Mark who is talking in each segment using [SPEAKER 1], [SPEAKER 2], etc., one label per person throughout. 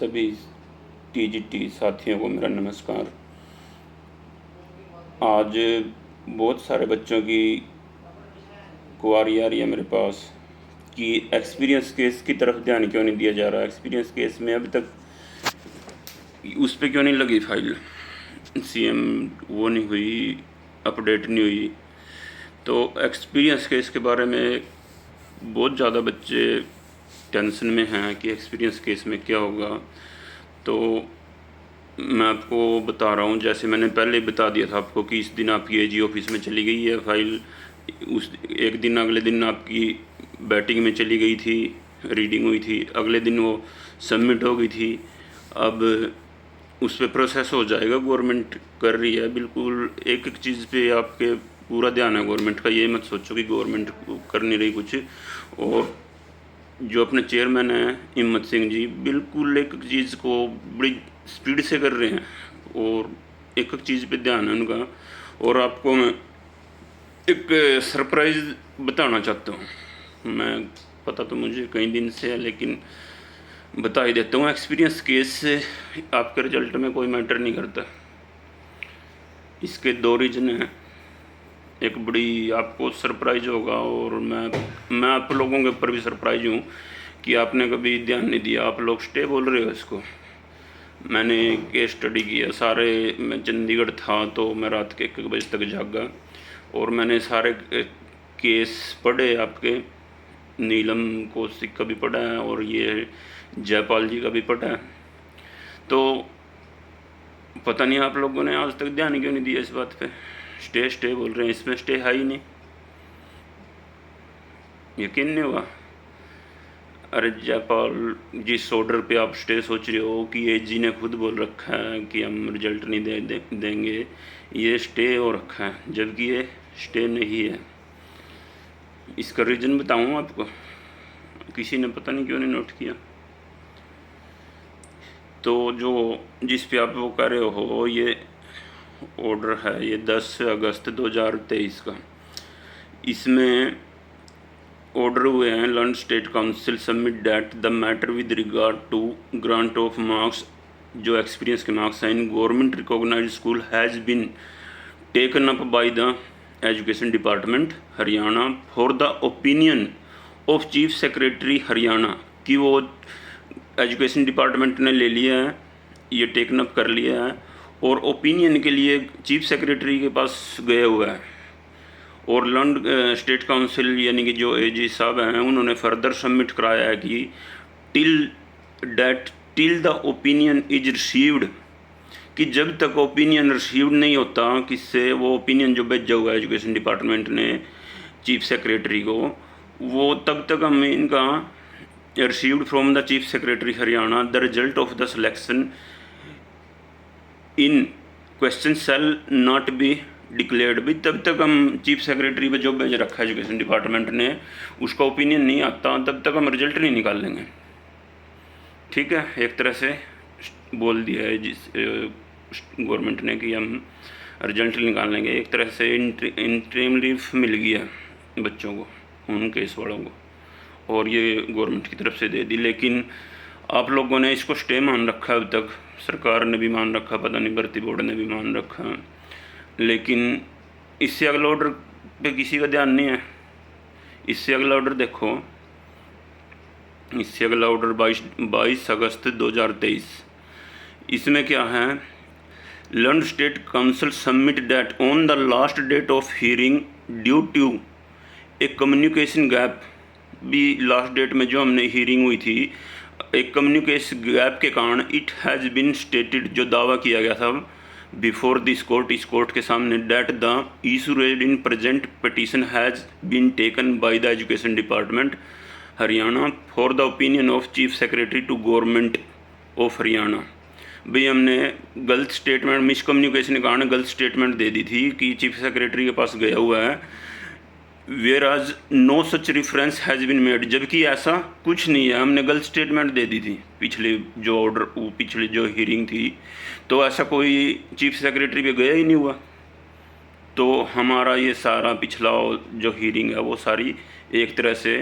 [SPEAKER 1] सभी टीजीटी साथियों को मेरा नमस्कार। आज बहुत सारे बच्चों की क्वारी आ रही है मेरे पास कि एक्सपीरियंस केस की तरफ ध्यान क्यों नहीं दिया जा रहा। एक्सपीरियंस केस में अभी तक उस पर क्यों नहीं लगी फाइल, सीएम वो नहीं हुई, अपडेट नहीं हुई। तो एक्सपीरियंस केस के बारे में बहुत ज़्यादा बच्चे टेंशन में हैं कि एक्सपीरियंस केस में क्या होगा। तो मैं आपको बता रहा हूँ, जैसे मैंने पहले बता दिया था आपको कि इस दिन आपकी एजी ऑफिस में चली गई है फाइल, उस एक दिन अगले दिन आपकी बैटिंग में चली गई थी, रीडिंग हुई थी, अगले दिन वो सबमिट हो गई थी। अब उस पर प्रोसेस हो जाएगा, गवर्नमेंट कर रही है। बिल्कुल एक एक चीज़ पे आपके पूरा ध्यान है गवर्नमेंट का। ये मत सोचो कि गवर्नमेंट कर नहीं रही कुछ। और जो अपने चेयरमैन हैं हिम्मत सिंह जी, बिल्कुल एक एक चीज़ को बड़ी स्पीड से कर रहे हैं और एक एक चीज़ पे ध्यान है उनका। और आपको मैं एक सरप्राइज़ बताना चाहता हूँ। मैं पता तो मुझे कई दिन से है, लेकिन बता ही देता हूँ। एक्सपीरियंस केस से आपके रिजल्ट में कोई मैटर नहीं करता। इसके दो रीजन हैं। एक बड़ी आपको सरप्राइज होगा और मैं आप लोगों के ऊपर भी सरप्राइज हूँ कि आपने कभी ध्यान नहीं दिया। आप लोग स्टे बोल रहे हो इसको। मैंने केस स्टडी किया सारे। मैं चंडीगढ़ था तो मैं रात के 1 बजे तक जागा और मैंने सारे केस पढ़े। आपके नीलम कौशिक का भी पढ़ा है और ये जयपाल जी का भी पढ़ा है। तो पता नहीं आप लोगों ने आज तक ध्यान क्यों नहीं दिया इस बात पे। स्टे स्टे बोल रहे हैं, इसमें स्टे है ही नहीं। यकीन नहीं हुआ। अरे जयपाल जिस ऑर्डर पे आप स्टे सोच रहे हो कि एजी ने खुद बोल रखा है कि हम रिजल्ट नहीं देंगे, ये स्टे हो रखा है, जबकि ये स्टे नहीं है। इसका रीज़न बताऊँ आपको, किसी ने पता नहीं क्यों नहीं नोट किया। तो जो जिस पे आप वो कर रहे हो, ये ऑर्डर है, ये 10 अगस्त 2023 का। इसमें ऑर्डर हुए हैं, learned state counsel submit that the matter with regard to grant of marks, जो एक्सपीरियंस के मार्क्स हैं in government recognised school has been taken up by the education department Haryana for the opinion of chief secretary Haryana. कि वो education department ने ले लिया है, ये टेकन अप कर लिया है और ओपिनियन के लिए चीफ सेक्रेटरी के पास गया हुआ है। और लंडन स्टेट काउंसिल यानी कि जो एजी साहब हैं, उन्होंने फर्दर सबमिट कराया है कि till the opinion is received, कि जब तक ओपिनियन रिसीव्ड नहीं होता किससे, वो ओपिनियन जो भेजा हुआ है एजुकेशन डिपार्टमेंट ने चीफ सेक्रेटरी को, वो तब तक हम इनका received from the chief secretary Haryana the result of the selection in question shall not be declared भी, तब तक हम चीफ सेक्रेटरी पे जो भेज रखा है एजुकेशन डिपार्टमेंट ने, उसका ओपिनियन नहीं आता, तब तक हम रिजल्ट नहीं निकाल लेंगे। ठीक है, एक तरह से बोल दिया है जिस गवर्नमेंट ने कि हम रिजल्ट निकाल लेंगे। एक तरह से इंटरिम लीव मिल गया बच्चों को, उन केस वालों को, और ये गवर्नमेंट की तरफ से दे दी। लेकिन आप लोगों ने इसको स्टे मान रखा, अब तक सरकार ने भी मान रखा, पता नहीं भर्ती बोर्ड ने भी मान रखा, लेकिन इससे अगला ऑर्डर पे किसी का ध्यान नहीं है। इससे अगला ऑर्डर देखो, इससे अगला ऑर्डर 22 अगस्त 2023। इसमें क्या है, learned state counsel submit that on the last date of hearing due to a communication gap, भी लास्ट डेट में जो हमने हियरिंग हुई थी, एक कम्युनिकेशन गैप के कारण इट हैज़ बीन स्टेटेड, जो दावा किया गया था बिफोर दिस कोर्ट, इस कोर्ट के सामने, that the issue raised in present petition has been taken by the education department Haryana for the opinion of chief secretary to government of Haryana. भाई हमने गलत स्टेटमेंट, मिसकम्युनिकेशन के कारण गलत स्टेटमेंट दे दी थी कि चीफ सेक्रेटरी के पास गया हुआ है, whereas no such reference has been made, जबकि ऐसा कुछ नहीं है, हमने गलत स्टेटमेंट दे दी थी पिछले जो ऑर्डर, पिछले जो हियरिंग थी, तो ऐसा कोई चीफ सेक्रेटरी पे गया ही नहीं हुआ। तो हमारा ये सारा पिछला जो हियरिंग है वो सारी एक तरह से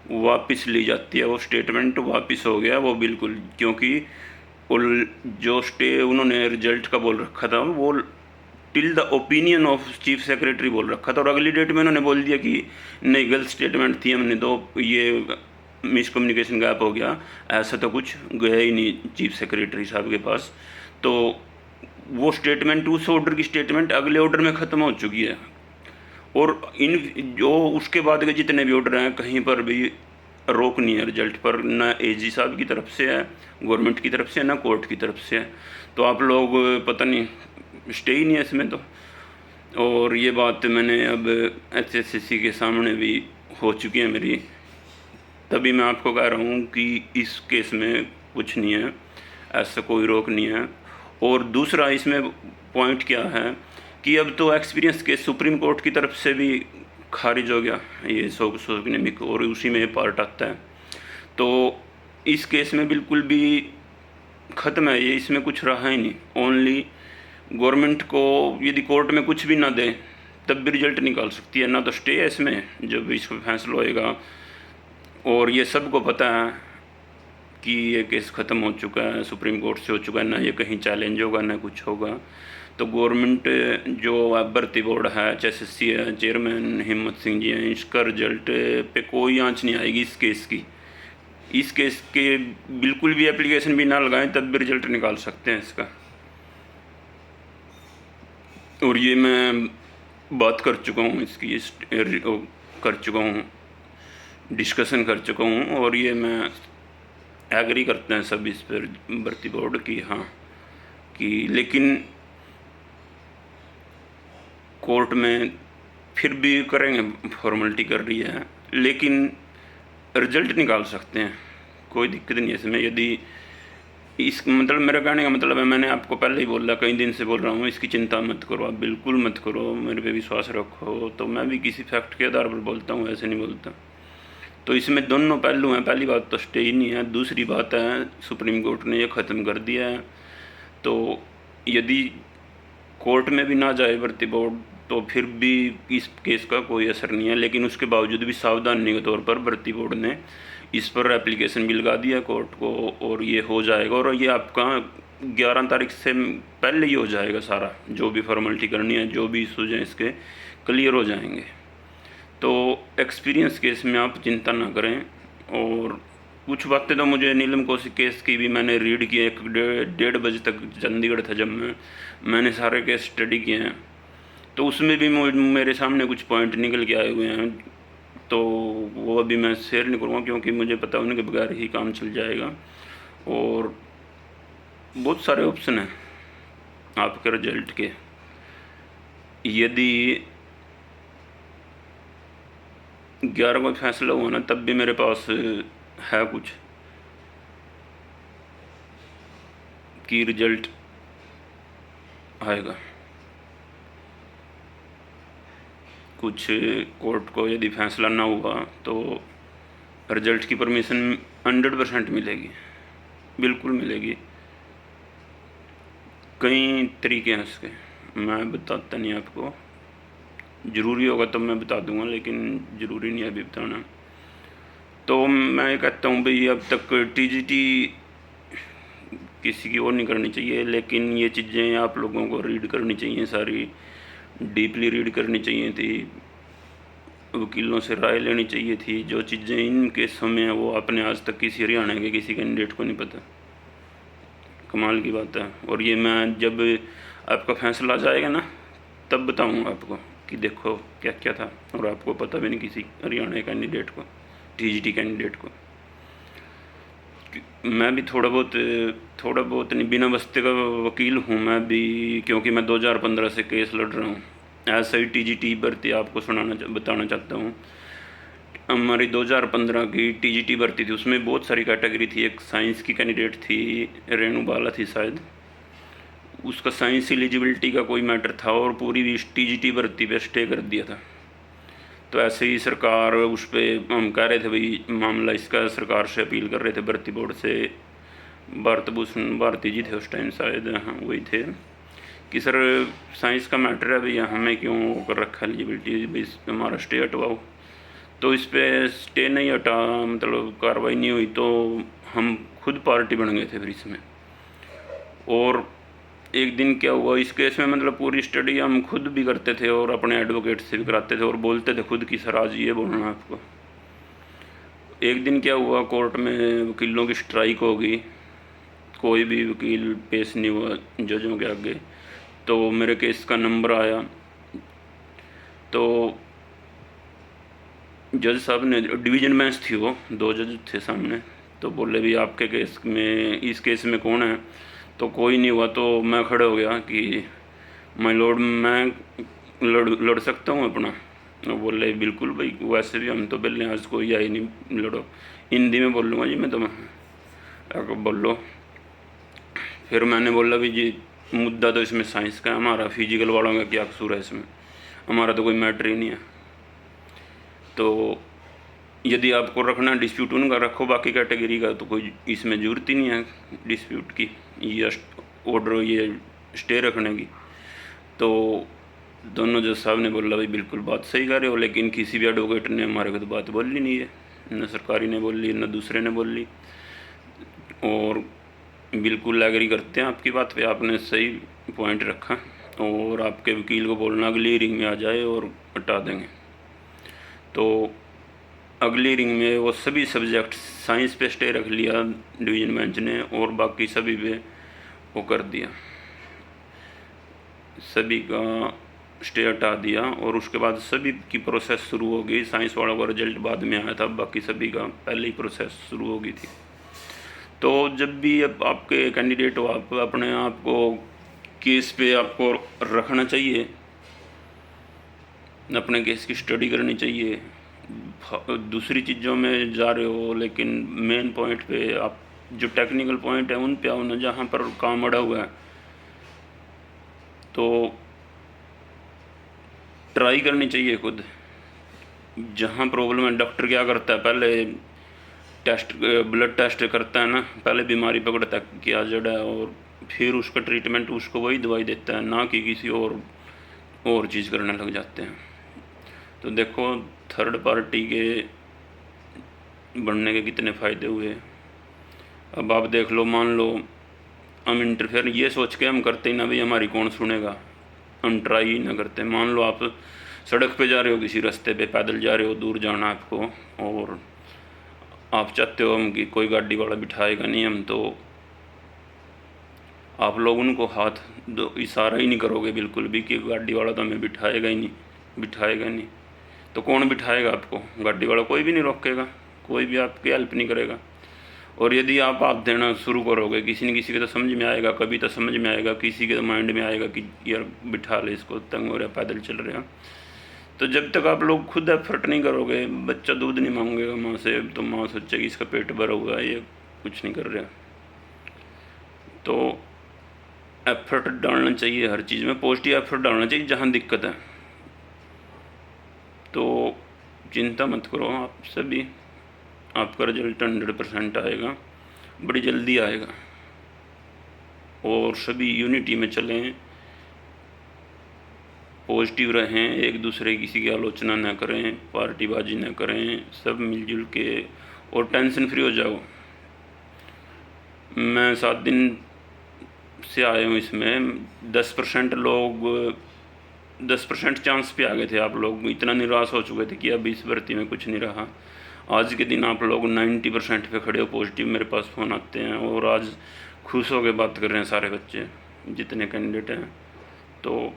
[SPEAKER 1] वापस ली जाती है, वो स्टेटमेंट वापस हो गया वो बिल्कुल, क्योंकि और जो स्टे उन्होंने रिजल्ट का बोल रखा था वो till the opinion of chief secretary बोल रखा था, और अगली डेट में उन्होंने बोल दिया कि नहीं, गलत स्टेटमेंट थी, हमने तो ये मिसकम्युनिकेशन गैप हो गया, ऐसा तो कुछ गया ही नहीं चीफ सेक्रेटरी साहब के पास। तो वो स्टेटमेंट, उस ऑर्डर की स्टेटमेंट अगले ऑर्डर में ख़त्म हो चुकी है, और इन जो उसके बाद के जितने भी ऑर्डर हैं कहीं पर भी रोक नहीं है रिजल्ट पर, ना एजी साहब की तरफ से है, गवर्नमेंट की तरफ से, ना कोर्ट की तरफ से है। तो आप लोग पता नहीं, स्टे ही नहीं है इसमें तो। और ये बात मैंने अब एचएससीसी के सामने भी हो चुकी है मेरी, तभी मैं आपको कह रहा हूँ कि इस केस में कुछ नहीं है, ऐसा कोई रोक नहीं है। और दूसरा इसमें पॉइंट क्या है कि अब तो एक्सपीरियंस केस सुप्रीम कोर्ट की तरफ से भी खारिज हो गया, ये सोगनिमिक, और उसी में पार्ट आता है। तो इस केस में बिल्कुल भी ख़त्म है ये, इसमें कुछ रहा ही नहीं। ओनली गवर्नमेंट को यदि कोर्ट में कुछ भी ना दे तब भी रिजल्ट निकाल सकती है, ना तो स्टे है इसमें जब इस पर फैसला होएगा। और ये सबको पता है कि ये केस ख़त्म हो चुका है, सुप्रीम कोर्ट से हो चुका है, ना ये कहीं चैलेंज होगा ना कुछ होगा। तो गवर्नमेंट जो भर्ती बोर्ड है, एचएसएससी है, चेयरमैन हिम्मत सिंह जी हैं, इसका रिजल्ट पे कोई आंच नहीं आएगी इस केस की। इस केस के बिल्कुल भी एप्लीकेशन भी ना लगाएं तब भी रिजल्ट निकाल सकते हैं इसका। और ये मैं बात कर चुका हूँ इसकी, कर चुका हूँ, डिस्कशन कर चुका हूँ, और ये मैं एग्री करते हैं सब इस पर भर्ती बोर्ड की, हाँ, कि लेकिन कोर्ट में फिर भी करेंगे, फॉर्मेलिटी कर रही है, लेकिन रिजल्ट निकाल सकते हैं, कोई दिक्कत नहीं है इसमें। यदि इस मतलब मेरा कहने का मतलब है, मैंने आपको पहले ही बोला, कई दिन से बोल रहा हूँ, इसकी चिंता मत करो, आप बिल्कुल मत करो, मेरे पे विश्वास रखो। तो मैं भी किसी फैक्ट के आधार पर बोलता हूँ, ऐसे नहीं बोलता। तो इसमें दोनों पहलू हैं, पहली बात तो स्टे ही नहीं है, दूसरी बात है सुप्रीम कोर्ट ने ये ख़त्म कर दिया है। तो यदि कोर्ट में भी ना जाए भर्ती बोर्ड तो फिर भी इस केस का कोई असर नहीं है, लेकिन उसके बावजूद भी सावधानी के तौर पर भर्ती बोर्ड ने इस पर एप्लीकेशन भी लगा दिया कोर्ट को, और ये हो जाएगा, और ये आपका 11 तारीख से पहले ही हो जाएगा सारा, जो भी फॉर्मेलिटी करनी है, जो भी इशूज हैं इसके क्लियर हो जाएंगे। तो एक्सपीरियंस केस में आप चिंता ना करें। और कुछ बातें तो मुझे नीलम कौशिक केस की भी मैंने रीड की, 1-1:30 बजे तक चंडीगढ़ था जब मैंने सारे केस स्टडी किए हैं, तो उसमें भी मेरे सामने कुछ पॉइंट निकल के आए हुए हैं। तो वो अभी मैं शेयर नहीं करूँगा क्योंकि मुझे पता उनके बगैर ही काम चल जाएगा। और बहुत सारे ऑप्शन हैं आपके रिजल्ट के, यदि 11 को फैसला हुआ ना तब भी मेरे पास है कुछ कि रिजल्ट आएगा। कुछ कोर्ट को यदि फैसला ना हुआ तो रिजल्ट की परमिशन 100% मिलेगी, बिल्कुल मिलेगी। कई तरीके हैं इसके, मैं बताता नहीं आपको, ज़रूरी होगा तब मैं बता दूंगा, लेकिन ज़रूरी नहीं है अभी बताना। तो मैं कहता हूँ भाई अब तक टीजीटी किसी की और नहीं करनी चाहिए, लेकिन ये चीज़ें आप लोगों को रीड करनी चाहिए, सारी डीपली रीड करनी चाहिए थी, वकीलों से राय लेनी चाहिए थी। जो चीज़ें इन केसों में हैं वो आपने आज तक किसी हरियाणा के किसी कैंडिडेट को नहीं पता, कमाल की बात है। और ये मैं जब आपका फैसला आ जाएगा ना तब बताऊंगा आपको कि देखो क्या क्या था, और आपको पता भी नहीं किसी हरियाणा कैंडिडेट को, टीजीटी कैंडिडेट को। मैं भी थोड़ा बहुत नहीं, बिना बस्ते का वकील हूँ मैं भी, क्योंकि मैं 2015 से केस लड़ रहा हूँ। ऐसा ही टीजीटी भर्ती आपको बताना चाहता हूँ। हमारी 2015 की टीजीटी भर्ती थी, उसमें बहुत सारी कैटेगरी थी। एक साइंस की कैंडिडेट थी, रेणु बाला थी शायद, उसका साइंस एलिजिबिलिटी का कोई मैटर था, और पूरी टीजीटी भर्ती पे स्टे कर दिया था। तो ऐसे ही सरकार उस पर हम कह रहे थे भाई मामला इसका, सरकार से अपील कर रहे थे भर्ती बोर्ड से, भारत भूषण भारती जी थे उस टाइम शायद, हाँ वही थे, कि सर साइंस का मैटर है भैया, हमें क्यों कर रखा एलिजिबिलिटी, भाई हमारा स्टे हटवाओ। तो इस पर स्टे नहीं हटा, मतलब कार्रवाई नहीं हुई, तो हम खुद पार्टी बन गए थे फिर इसमें। और एक दिन क्या हुआ इस केस में, मतलब पूरी स्टडी हम खुद भी करते थे और अपने एडवोकेट से भी कराते थे और बोलते थे खुद की, सर आज ये बोलना है आपको। एक दिन क्या हुआ, कोर्ट में वकीलों की स्ट्राइक हो गई, कोई भी वकील पेश नहीं हुआ जजों के आगे। तो मेरे केस का नंबर आया, तो जज साहब ने, डिवीज़न बेंच थी वो, 2 जज थे सामने, तो बोले भी आपके केस में, इस केस में कौन है। तो कोई नहीं हुआ, तो मैं खड़े हो गया कि माय लॉर्ड मैं लड़ सकता हूँ अपना। वो बोले बिल्कुल भाई, वैसे भी हम तो बिल आज कोई आई नहीं, लड़ो। हिंदी में बोल लूँगा जी मैं, तो बोलो। फिर मैंने बोला भी जी मुद्दा तो इसमें साइंस का है, हमारा फिजिकल वालों का क्या कसूर है इसमें, हमारा तो कोई मैटर ही नहीं है। तो यदि आपको रखना डिस्प्यूट उनका रखो, बाकी कैटेगरी का तो कोई इसमें ज़रूरत ही नहीं है डिस्प्यूट की, ये ऑर्डर ये स्टे रखने की। तो दोनों जज साहब ने बोला भाई बिल्कुल बात सही कर रहे हो, लेकिन किसी भी एडवोकेट ने हमारे को तो बात बोली नहीं है, न सरकारी ने बोली न दूसरे ने बोली, और बिल्कुल एग्री करते हैं आपकी बात पे, आपने सही पॉइंट रखा, और आपके वकील को बोलना अगली हियरिंग में आ जाए और हटा देंगे। तो अगली हियरिंग में वो सभी सब्जेक्ट साइंस पे स्टे रख लिया डिवीज़न बेंच ने, और बाकी सभी पे वो कर दिया, सभी का स्टे हटा दिया, और उसके बाद सभी की प्रोसेस शुरू हो गई। साइंस वालों का रिजल्ट बाद में आया था, बाकी सभी का पहले ही प्रोसेस शुरू हो गई थी। तो जब भी अब आपके कैंडिडेट हो, आप अपने आप को केस पे आपको रखना चाहिए, अपने केस की स्टडी करनी चाहिए। दूसरी चीज़ों में जा रहे हो, लेकिन मेन पॉइंट पे आप, जो टेक्निकल पॉइंट है उन पे आओ ना, जहाँ पर काम अड़ा हुआ है। तो ट्राई करनी चाहिए खुद, जहाँ प्रॉब्लम है। डॉक्टर क्या करता है, पहले टेस्ट, ब्लड टेस्ट करता है ना, पहले बीमारी पकड़ता है क्या जड़ है, और फिर उसका ट्रीटमेंट उसको वही दवाई देता है, ना कि किसी और चीज़ करने लग जाते हैं। तो देखो थर्ड पार्टी के बनने के कितने फ़ायदे हुए। अब आप देख लो, मान लो हम इंटरफेयर ये सोच के हम करते ही ना भाई हमारी कौन सुनेगा, हम ट्राई ही ना करते। मान लो आप सड़क पे जा रहे हो, किसी रास्ते पे पैदल जा रहे हो, दूर जाना आपको, और आप चाहते हो हम कि कोई गाड़ी वाला बिठाएगा नहीं, हम तो आप लोग उनको हाथ दो, इशारा ही नहीं करोगे बिल्कुल भी कि गाड़ी वाला तो हमें बिठाएगा ही नहीं, बिठाएगा नहीं। तो कौन बिठाएगा आपको, गाड़ी वाला कोई भी नहीं रोकेगा, कोई भी आपकी हेल्प नहीं करेगा। और यदि आप हाथ देना शुरू करोगे, किसी न किसी के तो समझ में आएगा, कभी तो समझ में आएगा, किसी के तो माइंड में आएगा कि यार बिठा ले इसको, तंग हो रहा, पैदल चल रहे हैं। तो जब तक आप लोग खुद एफर्ट नहीं करोगे, बच्चा दूध नहीं मांगेगा माँ से, तो माँ सोचेगी इसका पेट भरा हुआ है, ये कुछ नहीं कर रहा। तो एफर्ट डालना चाहिए हर चीज़ में, पॉजिटिव एफर्ट डालना चाहिए जहाँ दिक्कत है। तो चिंता मत करो आप सभी, आपका रिजल्ट 100% आएगा, बड़ी जल्दी आएगा। और सभी यूनिटी में चलें, पॉजिटिव रहें, एक दूसरे किसी की आलोचना न करें, पार्टीबाजी न करें, सब मिलजुल के, और टेंशन फ्री हो जाओ। मैं 7 दिन से आया हूँ इसमें, 10% लोग, 10% चांस पे आ गए थे आप लोग, इतना निराश हो चुके थे कि अब इस भर्ती में कुछ नहीं रहा। आज के दिन आप लोग 90% पे खड़े हो, पॉजिटिव मेरे पास फ़ोन आते हैं, और आज खुश हो के बात कर रहे हैं सारे बच्चे जितने कैंडिडेट हैं। तो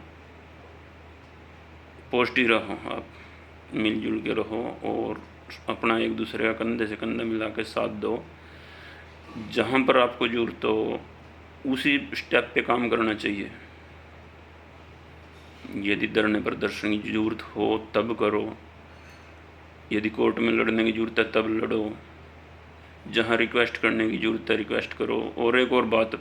[SPEAKER 1] पॉजिटिव रहो आप, मिलजुल के रहो, और अपना एक दूसरे का कंधे से कंधा मिला के साथ दो। जहाँ पर आपको ज़रूरत हो उसी स्टेप पे काम करना चाहिए। यदि धरने प्रदर्शन की ज़रूरत हो तब करो, यदि कोर्ट में लड़ने की ज़रूरत है तब लड़ो, जहाँ रिक्वेस्ट करने की ज़रूरत है रिक्वेस्ट करो। और एक और बात,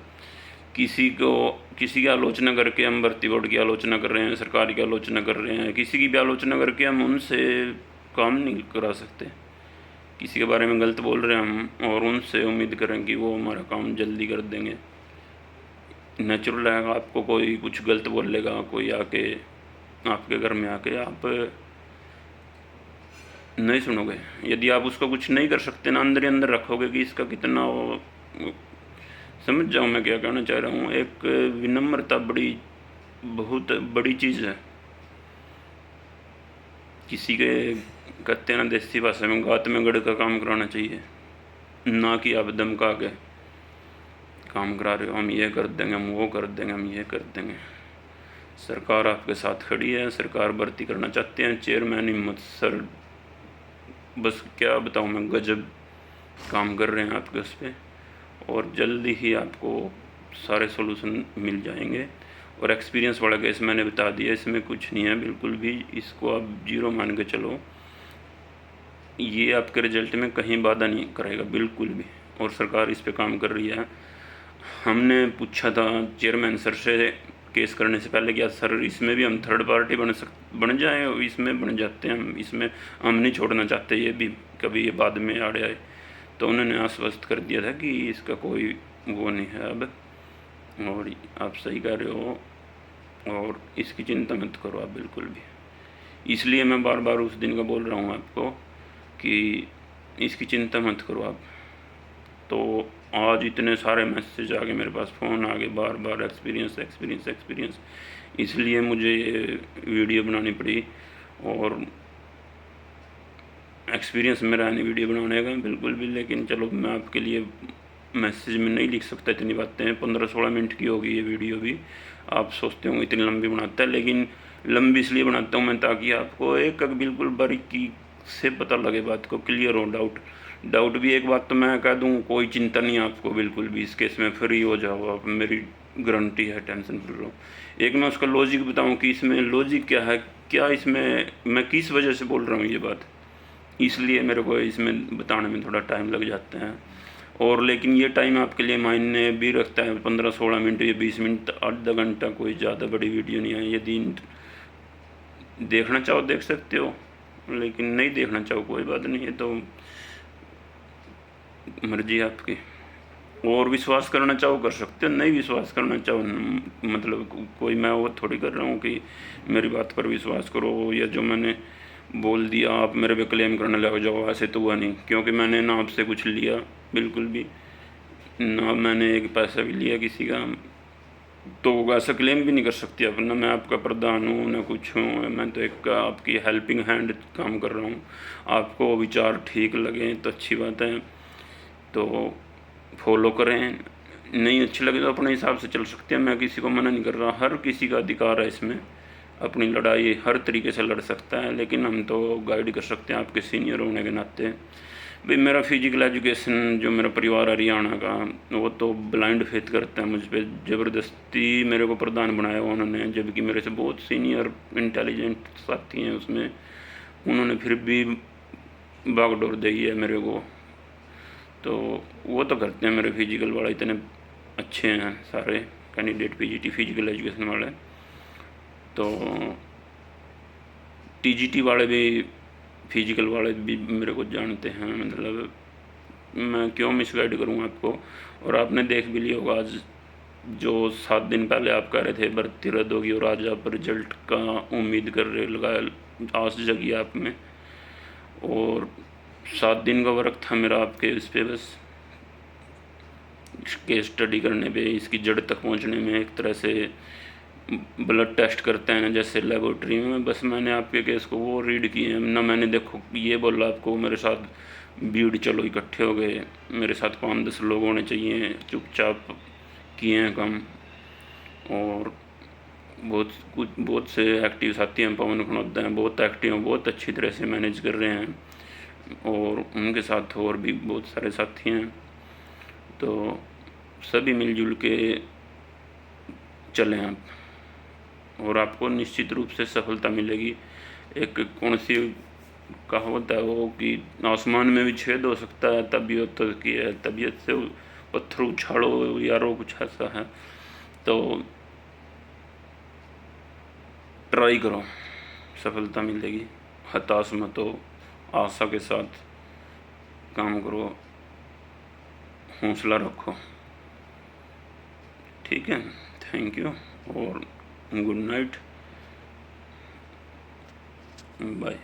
[SPEAKER 1] किसी की आलोचना करके हम भर्ती बोर्ड की आलोचना कर रहे हैं, सरकार की आलोचना कर रहे हैं, किसी की भी आलोचना करके हम उनसे काम नहीं करा सकते। किसी के बारे में गलत बोल रहे हैं हम, और उनसे उम्मीद करें कि वो हमारा काम जल्दी कर देंगे, नेचुरल है। आपको कोई कुछ गलत बोलेगा, कोई आके आपके घर में आके, आप नहीं सुनोगे। यदि आप उसको कुछ नहीं कर सकते ना, अंदर ही अंदर रखोगे कि इसका कितना समझ जाओ मैं क्या कहना चाह रहा हूँ। एक विनम्रता बहुत बड़ी चीज़ है। किसी के कहते हैं ना देसी भाषा में, गात में गड़ का काम कराना चाहिए, ना कि आप धमका के काम करा रहे हो, हम ये कर देंगे, हम वो कर देंगे, हम ये कर देंगे। सरकार आपके साथ खड़ी है, सरकार भर्ती करना चाहते हैं। चेयरमैन हिम्मत सर, बस क्या बताऊँ मैं, गजब काम कर रहे हैं आपके उस पर, और जल्दी ही आपको सारे सॉल्यूशन मिल जाएंगे। और एक्सपीरियंस वाला केस मैंने बता दिया, इसमें कुछ नहीं है बिल्कुल भी, इसको आप जीरो मान के चलो। ये आपके रिजल्ट में कहीं बाधा नहीं करेगा बिल्कुल भी, और सरकार इस पे काम कर रही है। हमने पूछा था चेयरमैन सर से केस करने से पहले, क्या सर इसमें भी हम थर्ड पार्टी बन जाएँ, इसमें बन जाते हैं हम, इसमें हम नहीं छोड़ना चाहते ये भी कभी ये बाद में आड़े आए। तो उन्होंने आश्वस्त कर दिया था कि इसका कोई वो नहीं है अब, और आप सही कह रहे हो, और इसकी चिंता मत करो आप बिल्कुल भी। इसलिए मैं बार बार उस दिन का बोल रहा हूँ आपको कि इसकी चिंता मत करो आप। तो आज इतने सारे मैसेज आ गए मेरे पास, फ़ोन आ गए बार बार, एक्सपीरियंस एक्सपीरियंस एक्सपीरियंस, इसलिए मुझे ये वीडियो बनानी पड़ी। और एक्सपीरियंस मेरा है नहीं वीडियो बनाने का बिल्कुल भी, लेकिन चलो मैं आपके लिए मैसेज में नहीं लिख सकता इतनी बातें। 15-16 मिनट की होगी ये वीडियो भी, आप सोचते होंगे इतनी लंबी बनाता है, लेकिन लंबी इसलिए बनाता हूँ मैं ताकि आपको एक बिल्कुल बारीकी से पता लगे, बात को क्लियर हो। डाउट भी एक बात तो मैं कह दूँ, कोई चिंता नहीं आपको बिल्कुल भी, इस केस में फ्री हो जाओ आप, मेरी गारंटी है, टेंशन फ्री रहो। एक मैं उसका लॉजिक बताऊँ कि इसमें लॉजिक क्या है, क्या इसमें मैं किस वजह से बोल रहा हूँ ये बात, इसलिए मेरे को इसमें बताने में थोड़ा टाइम लग जाता है। और लेकिन ये टाइम आपके लिए मायने भी रखता है, 15-16 मिनट या 20 मिनट, आधा घंटा, कोई ज़्यादा बड़ी वीडियो नहीं है। यदि देखना चाहो देख सकते हो, लेकिन नहीं देखना चाहो कोई बात नहीं है, तो मर्जी आपकी। और विश्वास करना चाहो कर सकते हो, नहीं विश्वास करना चाहो मतलब कोई मैं वो थोड़ी कर रहा हूँ कि मेरी बात पर विश्वास करो, या जो मैंने बोल दिया आप मेरे पे क्लेम करने लग जाओ, ऐसे तो हुआ नहीं। क्योंकि मैंने ना आपसे कुछ लिया बिल्कुल भी, ना मैंने एक पैसा भी लिया किसी का, तो ऐसा क्लेम भी नहीं कर सकती आप। ना मैं आपका प्रधान हूँ ना कुछ हूँ, मैं तो एक आपकी हेल्पिंग हैंड काम कर रहा हूँ। आपको विचार ठीक लगे तो अच्छी बात है, तो फॉलो करें, नहीं अच्छी लगे तो अपने हिसाब से चल सकते हैं। मैं किसी को मना नहीं कर रहा, हर किसी का अधिकार है इसमें, अपनी लड़ाई हर तरीके से लड़ सकता है, लेकिन हम तो गाइड कर सकते हैं आपके सीनियर होने के नाते। भाई मेरा फिजिकल एजुकेशन, जो मेरा परिवार हरियाणा का, वो तो ब्लाइंड फेथ करता है मुझ पर, ज़बरदस्ती मेरे को प्रधान बनाया हुआ उन्होंने, जबकि मेरे से बहुत सीनियर इंटेलिजेंट साथी हैं उसमें, उन्होंने फिर भी बागडोर दी है मेरे को। तो वो तो करते हैं मेरे फिजिकल वाले, इतने अच्छे हैं सारे कैंडिडेट पीजीटी फिजिकल एजुकेशन वाले। तो टीजीटी वाले भी, फिजिकल वाले भी मेरे को जानते हैं, मतलब मैं क्यों मिसगाइड करूँ आपको। और आपने देख भी लिया होगा, आज जो 7 दिन पहले आप कह रहे थे भर्ती रद्द होगी, और आज आप रिजल्ट का उम्मीद कर रहे लगा, आस जगी आप में। और 7 दिन का वर्क था मेरा आपके इस पे, बस केस स्टडी करने पे, इसकी जड़ तक पहुंचने में। एक तरह से ब्लड टेस्ट करते हैं ना जैसे लेबोरेटरी में, बस मैंने आपके केस को वो रीड किए हैं ना, मैंने देखो ये बोला आपको मेरे साथ भीड़ चलो इकट्ठे हो गए, मेरे साथ 5-10 लोग होने चाहिए, चुपचाप किए हैं काम। और बहुत से एक्टिव साथी हैं, पवन खनौदा हैं, बहुत एक्टिव हैं, बहुत अच्छी तरह से मैनेज कर रहे हैं, और उनके साथ और भी बहुत सारे साथी हैं। तो सभी मिलजुल के चलें आप, और आपको निश्चित रूप से सफलता मिलेगी। एक कौन सी कहावत है वो कि आसमान में भी छेद हो सकता है, तबीयत तो की है, तबीयत से पत्थर उछालो यारो, कुछ ऐसा है। तो ट्राई करो, सफलता मिलेगी, हताश मत हो, आशा के साथ काम करो, हौसला रखो, ठीक है। थैंक यू और गुड नाइट, बाय।